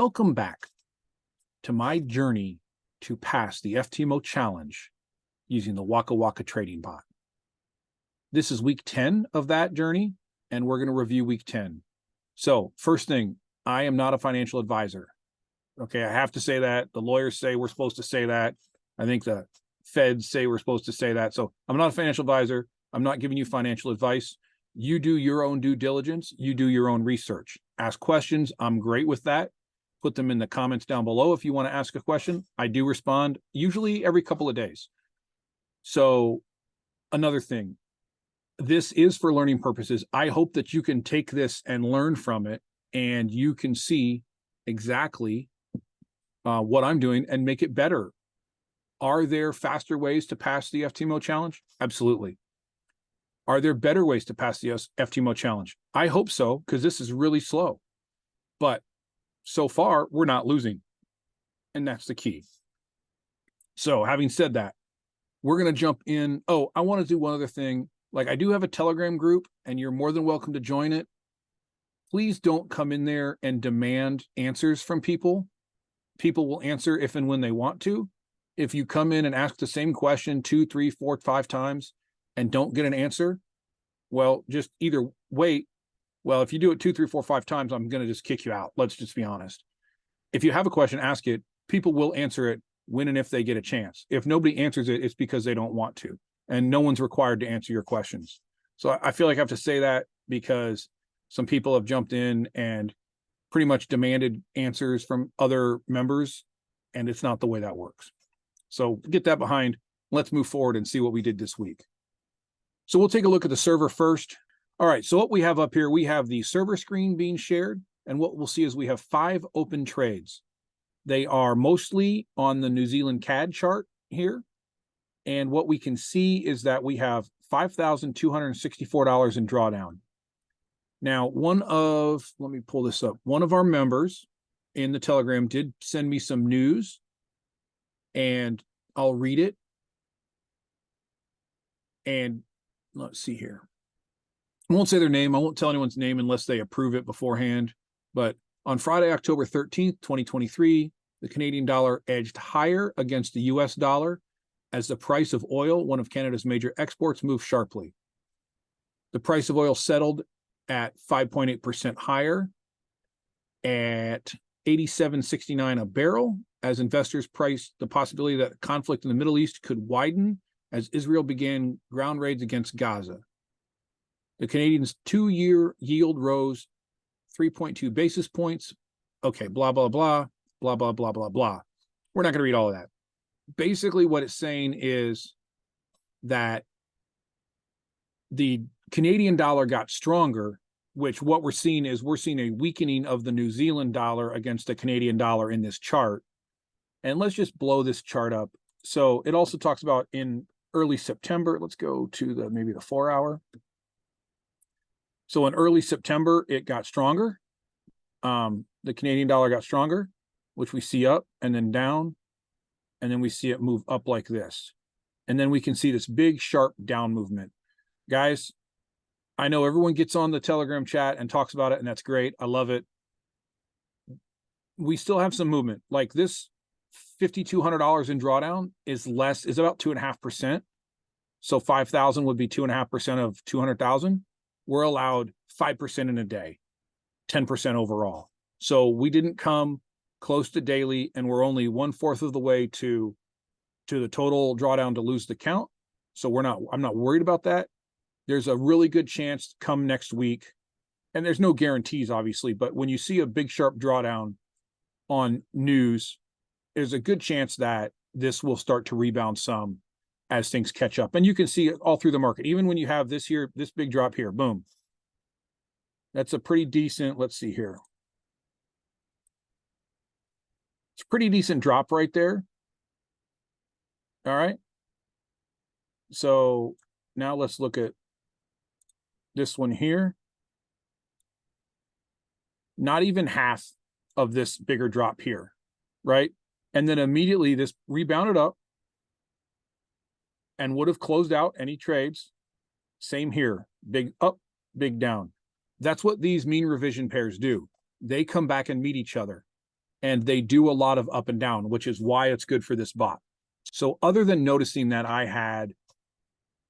Welcome back to my journey to pass the FTMO challenge using the Waka Waka trading bot. This is week 10 of that journey, and we're going to review week 10. So first thing, I am not a financial advisor. Okay, I have to say that. The lawyers say we're supposed to say that. I think the feds say we're supposed to say that. So I'm not a financial advisor. I'm not giving you financial advice. You do your own due diligence. You do your own research. Ask questions. I'm great with that. Put them in the comments down below if you want to ask a question. I do respond usually every couple of days. So another thing, this is for learning purposes. I hope that you can take this and learn from it, and you can see exactly what I'm doing and make it better. Are there faster ways to pass the FTMO challenge? Absolutely. Are there better ways to pass the FTMO challenge? I hope so, because this is really slow. But so far, we're not losing. And that's the key. So having said that, we're going to jump in. Oh, I want to do one other thing. Like, I do have a Telegram group, and you're more than welcome to join it. Please don't come in there and demand answers from people. People will answer if and when they want to. If you come in and ask the same question 2, 3, 4, 5 times and don't get an answer, well, just either wait. Well, if you do it 2, 3, 4, 5 times, I'm going to just kick you out. Let's just be honest. If you have a question, ask it. People will answer it when and if they get a chance. If nobody answers it, it's because they don't want to. And no one's required to answer your questions. So I feel like I have to say that because some people have jumped in and pretty much demanded answers from other members, and it's not the way that works. So get that behind. Let's move forward and see what we did this week. So we'll take a look at the server first. All right, so what we have up here, we have the server screen being shared, and what we'll see is we have 5 open trades. They are mostly on the New Zealand CAD chart here, and what we can see is that we have $5,264 in drawdown. Now, let me pull this up. One of our members in the Telegram did send me some news, and I'll read it. And let's see here. I won't say their name. I won't tell anyone's name unless they approve it beforehand. But on Friday, October 13th, 2023, the Canadian dollar edged higher against the US dollar as the price of oil, one of Canada's major exports, moved sharply. The price of oil settled at 5.8% higher at $87.69 a barrel as investors priced the possibility that conflict in the Middle East could widen as Israel began ground raids against Gaza. The Canadian's 2-year yield rose 3.2 basis points. Okay, blah, blah, blah, blah, blah, blah, blah, blah. We're not going to read all of that. Basically, what it's saying is that the Canadian dollar got stronger, which what we're seeing is we're seeing a weakening of the New Zealand dollar against the Canadian dollar in this chart. And let's just blow this chart up. So it also talks about in early September. Let's go to maybe the 4-hour. So in early September, it got stronger. The Canadian dollar got stronger, which we see up and then down. And then we see it move up like this. And then we can see this big, sharp down movement. Guys, I know everyone gets on the Telegram chat and talks about it, and that's great. I love it. We still have some movement. Like this $5,200 in drawdown is about 2.5%. So 5,000 would be 2.5% of 200,000. We're allowed 5% in a day, 10% overall. So we didn't come close to daily, and we're only 1/4 of the way to the total drawdown to lose the count. So I'm not worried about that. There's a really good chance come next week, and there's no guarantees, obviously, but when you see a big sharp drawdown on news, there's a good chance that this will start to rebound some as things catch up. And you can see it all through the market. Even when you have this here, this big drop here, boom. That's a pretty decent, let's see here. It's a pretty decent drop right there. All right. So now let's look at this one here. Not even half of this bigger drop here, right? And then immediately this rebounded up and would have closed out any trades. Same here, big up, big down. That's what these mean revision pairs do. They come back and meet each other. and they do a lot of up and down, which is why it's good for this bot. So other than noticing that I had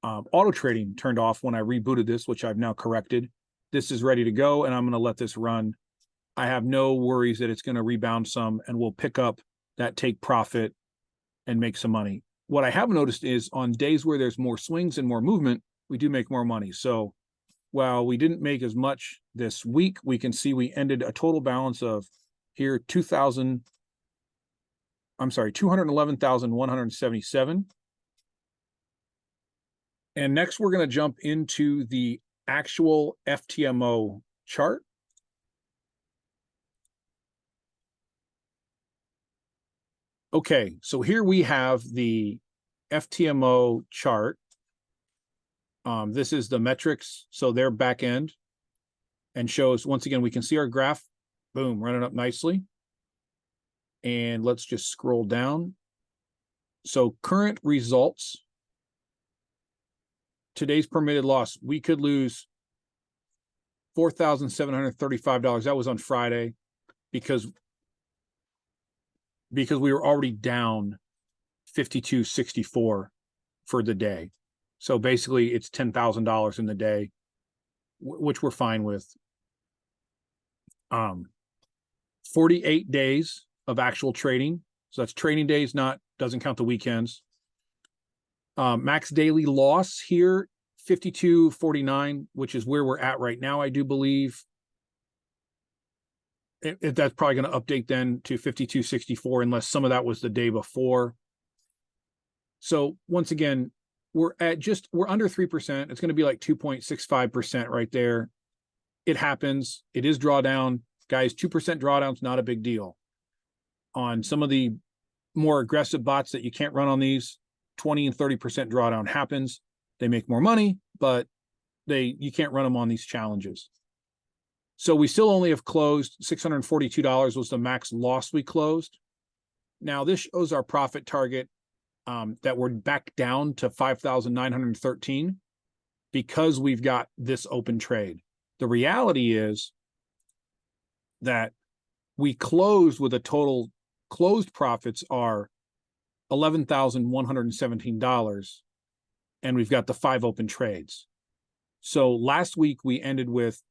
auto trading turned off when I rebooted this, which I've now corrected, this is ready to go, and I'm going to let this run. I have no worries that it's going to rebound some, and we'll pick up that take profit and make some money. What I have noticed is on days where there's more swings and more movement, we do make more money. So while we didn't make as much this week, we can see we ended a total balance of here 211,177. And next we're going to jump into the actual FTMO chart. Okay, so here we have the FTMO chart. This is the metrics, so their back end, and shows, once again, we can see our graph, boom, running up nicely. And let's just scroll down. So current results, today's permitted loss, we could lose $4,735. That was on Friday because we were already down 52.64 for the day. So basically it's $10,000 in the day, which we're fine with. 48 days of actual trading. So that's trading days, doesn't count the weekends. Max daily loss here, 52.49, which is where we're at right now, I do believe. That's probably going to update then to 52.64 unless some of that was the day before. So once again, we're under 3%. It's going to be like 2.65% right there. It happens. It is drawdown. Guys, 2% drawdown's not a big deal. On some of the more aggressive bots that you can't run on these, 20 and 30% drawdown happens. They make more money, but you can't run them on these challenges. So we still only have closed $642 was the max loss we closed. Now this shows our profit target that we're back down to 5,913 because we've got this open trade. The reality is that we closed with a total closed profits are $11,117, and we've got the 5 open trades. So last week we ended with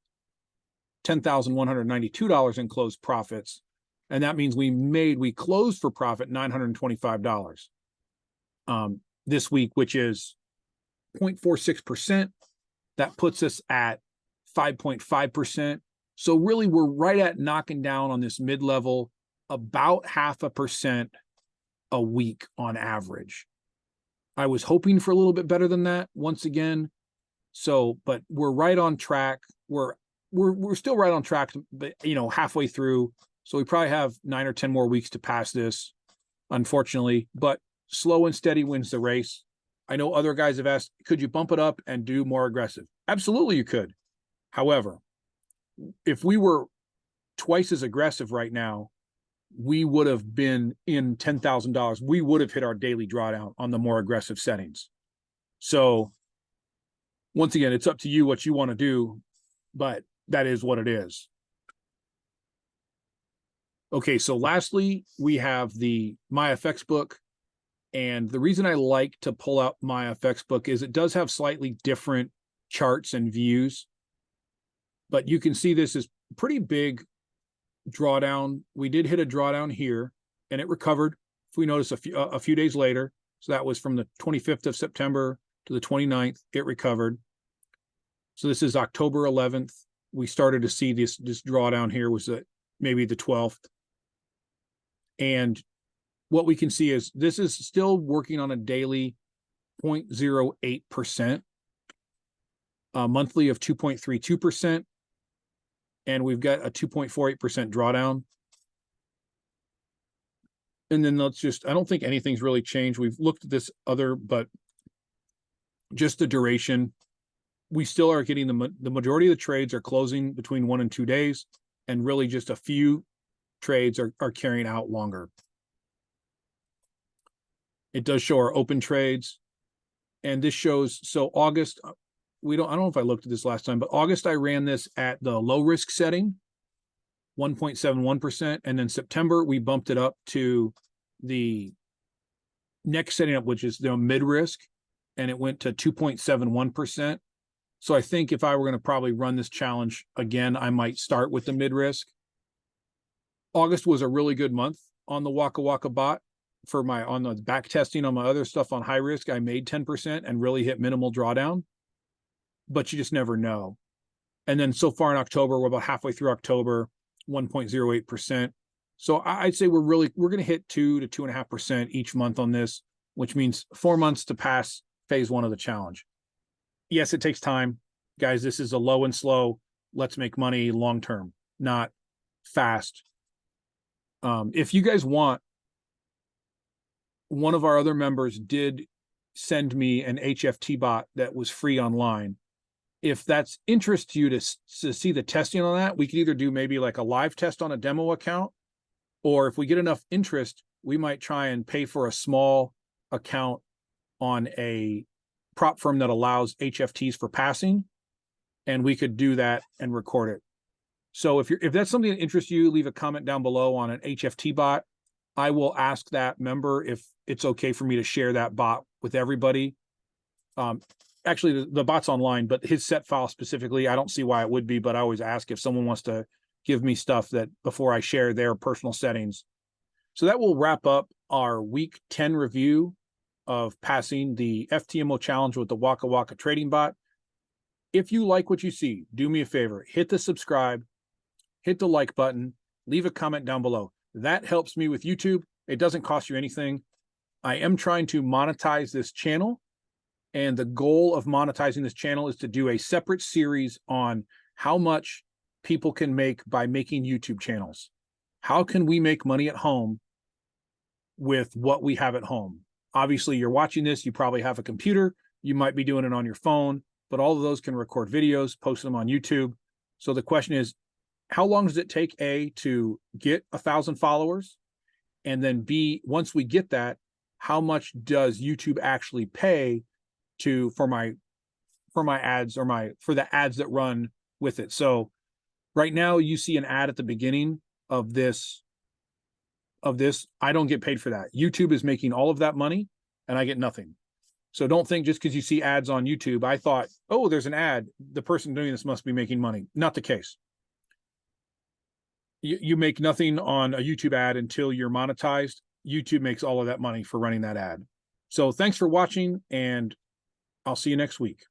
$10,192 in closed profits, and that means we closed for profit $925 this week, which is 0.46%. That puts us at 5.5%. So really we're right at knocking down on this mid-level about 0.5% a week on average. I was hoping for a little bit better than that once again. So, but we're right on track. We're still right on track, but halfway through. So we probably have 9 or 10 more weeks to pass this, unfortunately, but slow and steady wins the race. I know other guys have asked, could you bump it up and do more aggressive? Absolutely you could. However, if we were twice as aggressive right now, we would have been in $10,000. We would have hit our daily drawdown on the more aggressive settings. So once again, it's up to you what you want to do, but that is what it is. Okay, so lastly, we have the Myfxbook. And the reason I like to pull out Myfxbook is it does have slightly different charts and views. But you can see this is pretty big drawdown. We did hit a drawdown here, and it recovered. If we notice a few days later, so that was from the 25th of September to the 29th, it recovered. So this is October 11th. We started to see this drawdown here was maybe the 12th. And what we can see is this is still working on a daily 0.08%, a monthly of 2.32%, and we've got a 2.48% drawdown. And then I don't think anything's really changed. We've looked at this other, but just the duration, we still are getting the majority of the trades are closing between 1 and 2 days, and really just a few trades are carrying out longer. It does show our open trades, and this shows, so August, I don't know if I looked at this last time, but August I ran this at the low risk setting, 1.71%. And then September, we bumped it up to the next setting up, which is the mid risk, and it went to 2.71%. So I think if I were going to probably run this challenge again, I might start with the mid risk. August was a really good month on the Waka Waka bot for my, on the back testing on my other stuff on high risk. I made 10% and really hit minimal drawdown, but you just never know. And then so far in October, we're about halfway through October, 1.08%. So I'd say we're going to hit 2 to 2.5% each month on this, which means 4 months to pass phase 1 of the challenge. Yes, it takes time. Guys, this is a low and slow. Let's make money long-term, not fast. If you guys want, one of our other members did send me an HFT bot that was free online. If that's interest to you to see the testing on that, we could either do maybe like a live test on a demo account, or if we get enough interest, we might try and pay for a small account on a prop firm that allows HFTs for passing, and we could do that and record it. So if that's something that interests you, leave a comment down below on an HFT bot. I will ask that member if it's okay for me to share that bot with everybody. Actually, the bot's online, but his set file specifically, I don't see why it would be, but I always ask if someone wants to give me stuff that before I share their personal settings. So that will wrap up our week 10 review of passing the FTMO challenge with the Waka Waka trading bot. If you like what you see, do me a favor, hit the subscribe, hit the like button, leave a comment down below. That helps me with YouTube. It doesn't cost you anything. I am trying to monetize this channel, and the goal of monetizing this channel is to do a separate series on how much people can make by making YouTube channels. How can we make money at home with what we have at home? Obviously, you're watching this, you probably have a computer, you might be doing it on your phone, but all of those can record videos, post them on YouTube. So the question is, how long does it take, A, to get 1,000 followers? And then B, once we get that, how much does YouTube actually pay for my ads, or for the ads that run with it? So right now you see an ad at the beginning of this. I don't get paid for that. YouTube is making all of that money and I get nothing. So don't think just because you see ads on YouTube, I thought, oh, there's an ad, the person doing this must be making money. Not the case. You make nothing on a YouTube ad until you're monetized. YouTube makes all of that money for running that ad. So thanks for watching, and I'll see you next week.